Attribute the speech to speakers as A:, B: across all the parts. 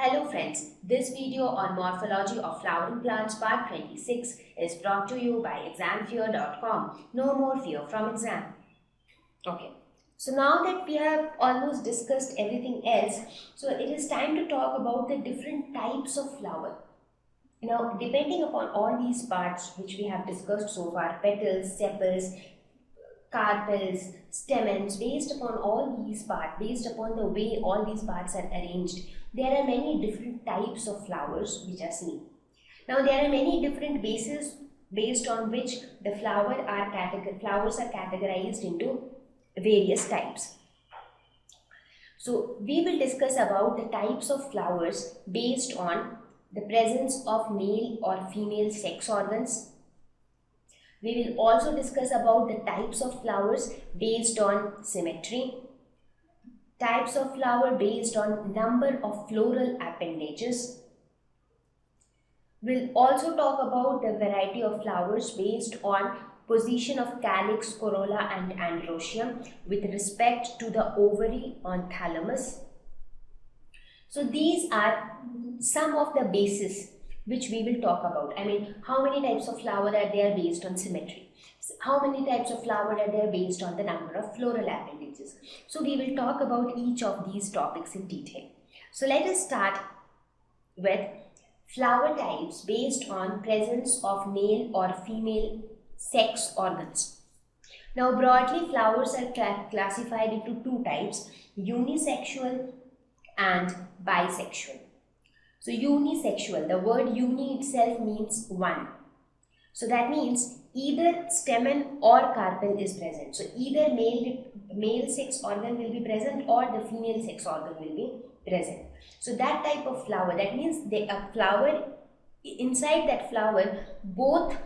A: Hello friends, this video on morphology of flowering plants part 26 is brought to you by examfear.com. No more fear from exam. Okay, so now that we have almost discussed everything else, so it is time to talk about the different types of flower. Now, depending upon all these parts which we have discussed so far, petals, sepals, carpels, stamens, based upon all these parts, based upon the way all these parts are arranged, there are many different types of flowers which are seen. Now there are many different bases based on which the flowers are categorized into various types. So we will discuss about the types of flowers based on the presence of male or female sex organs. We will also discuss about the types of flowers based on symmetry, types of flower based on number of floral appendages. We'll also talk about the variety of flowers based on position of calyx, corolla and androecium with respect to the ovary on thalamus. So these are some of the bases which we will talk about. I mean, how many types of flower are there based on symmetry? How many types of flower are there based on the number of floral appendages? So we will talk about each of these topics in detail. So let us start with flower types based on presence of male or female sex organs. Now broadly, flowers are classified into two types, unisexual and bisexual. So unisexual, the word uni itself means one. So that means either stamen or carpel is present. So either male sex organ will be present or the female sex organ will be present. So that type of flower, that means a flower, inside that flower, both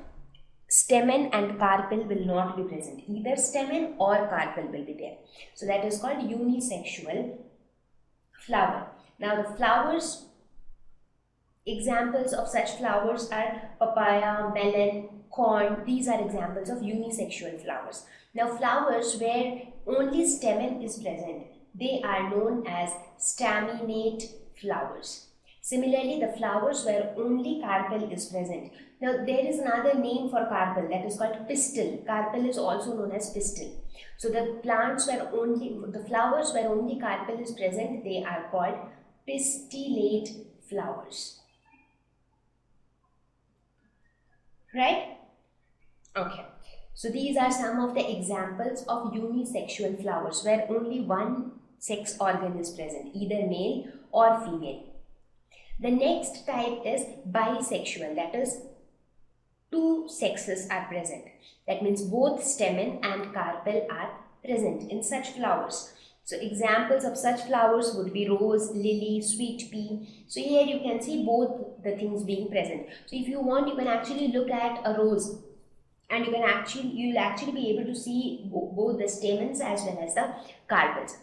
A: stamen and carpel will not be present. Either stamen or carpel will be there. So that is called unisexual flower. Now the flowers, examples of such flowers are papaya, melon, corn. These are examples of unisexual flowers. Now flowers where only stamen is present, they are known as staminate flowers. Similarly, the flowers where only carpel is present. Now there is another name for carpel, that is called pistil. Carpel is also known as pistil. So the flowers where only carpel is present, they are called pistillate flowers. Right? Okay. So these are some of the examples of unisexual flowers where only one sex organ is present, either male or female. The next type is bisexual, that is two sexes are present. That means both stamen and carpel are present in such flowers. So examples of such flowers would be rose, lily, sweet pea. So here you can see both the things being present. So if you want, you can actually look at a rose and you'll actually be able to see both the stamens as well as the carpels.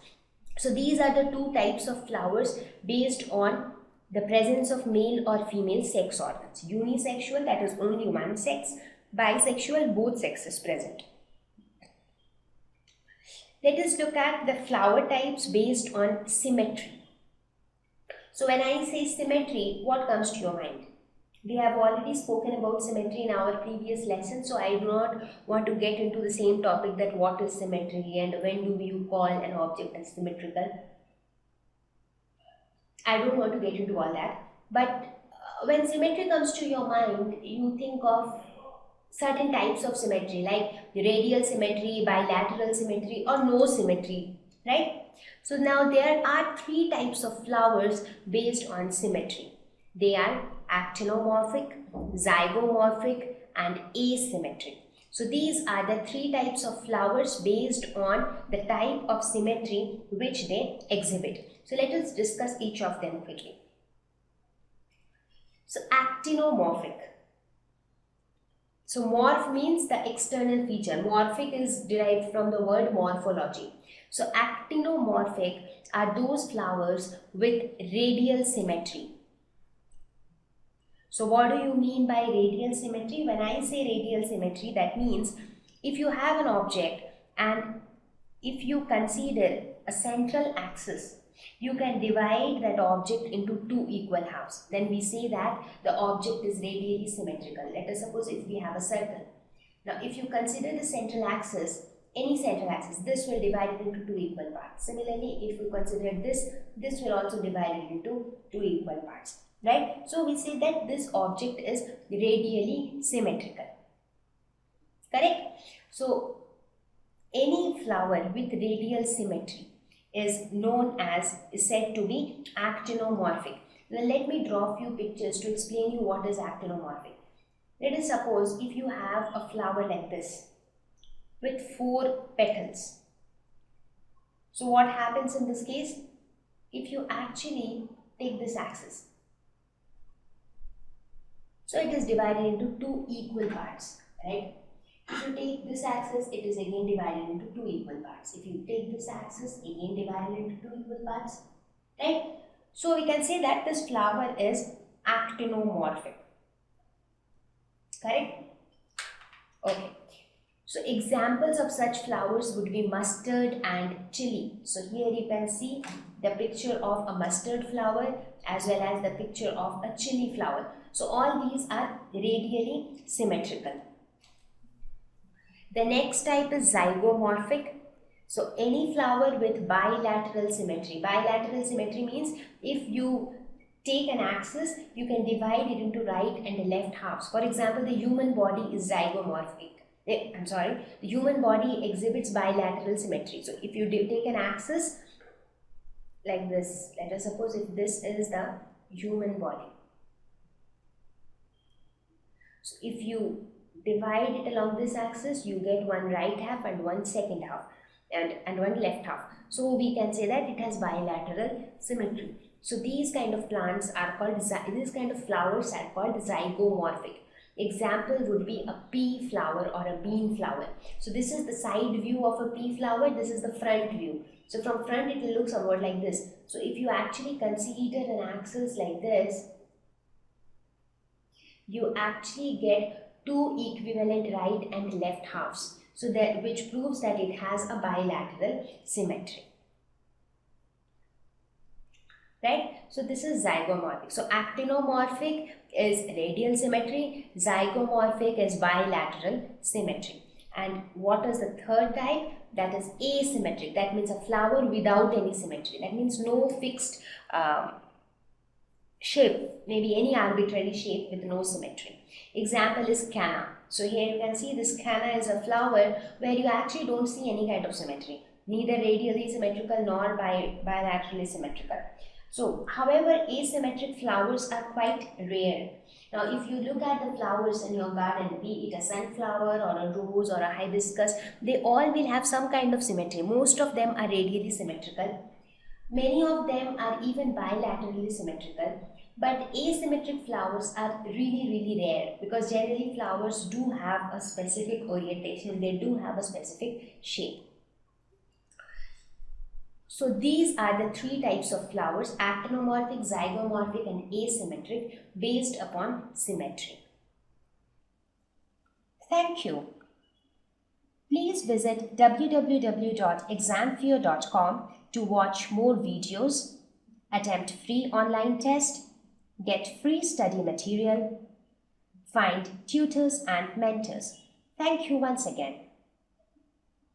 A: So these are the two types of flowers based on the presence of male or female sex organs. Unisexual, that is only one sex. Bisexual, both sexes present. Let us look at the flower types based on symmetry. So when I say symmetry, what comes to your mind? We have already spoken about symmetry in our previous lesson, so I do not want to get into the same topic that what is symmetry and when do you call an object as symmetrical. I don't want to get into all that. But when symmetry comes to your mind, you think of certain types of symmetry like radial symmetry, bilateral symmetry or no symmetry, right? So now there are three types of flowers based on symmetry. They are actinomorphic, zygomorphic and asymmetric. So these are the three types of flowers based on the type of symmetry which they exhibit. So let us discuss each of them quickly. So actinomorphic. So morph means the external feature. Morphic is derived from the word morphology. So actinomorphic are those flowers with radial symmetry. So what do you mean by radial symmetry? When I say radial symmetry, that means if you have an object and if you consider a central axis You can divide that object into two equal halves. Then we say that the object is radially symmetrical. Let us suppose if we have a circle. Now if you consider the central axis, any central axis, this will divide it into two equal parts. Similarly, if you consider this will also divide it into two equal parts, right? So we say that this object is radially symmetrical, correct? So any flower with radial symmetry is said to be actinomorphic. Now let me draw a few pictures to explain you what is actinomorphic. Let us suppose if you have a flower like this with 4 petals. So what happens in this case? If you actually take this axis, so it is divided into two equal parts, right? If you take this axis, it is again divided into two equal parts. If you take this axis, again divided into two equal parts, right? So we can say that this flower is actinomorphic, correct? Okay. So examples of such flowers would be mustard and chili. So here you can see the picture of a mustard flower as well as the picture of a chili flower. So all these are radially symmetrical. The next type is zygomorphic. So any flower with bilateral symmetry. Bilateral symmetry means if you take an axis, you can divide it into right and left halves. For example, the human body is zygomorphic. The human body exhibits bilateral symmetry. So if you take an axis like this, let us suppose if this is the human body. So if you divide it along this axis, you get one right half and one second half and one left half. So we can say that it has bilateral symmetry. So these kind of plants are called, these kind of flowers are called zygomorphic. Example would be a pea flower or a bean flower. So this is the side view of a pea flower, this is the front view. So from front it will look somewhat like this. So if you actually consider an axis like this, you actually get two equivalent right and left halves. So that which proves that it has a bilateral symmetry. Right? So this is zygomorphic. So actinomorphic is radial symmetry, zygomorphic is bilateral symmetry. And what is the third type? That is asymmetric. That means a flower without any symmetry. That means no fixed shape, maybe any arbitrary shape with no symmetry. Example is canna. So here you can see this canna is a flower where you actually don't see any kind of symmetry, neither radially symmetrical nor bilaterally symmetrical. So, however, asymmetric flowers are quite rare. Now, if you look at the flowers in your garden, be it a sunflower or a rose or a hibiscus, they all will have some kind of symmetry. Most of them are radially symmetrical. Many of them are even bilaterally symmetrical. But asymmetric flowers are really rare because generally flowers do have a specific orientation, they do have a specific shape. So these are the three types of flowers: actinomorphic, zygomorphic and asymmetric, based upon symmetry. Thank you. Please visit www.examfear.com to watch more videos, attempt free online test, get free study material, find tutors and mentors. Thank you once again.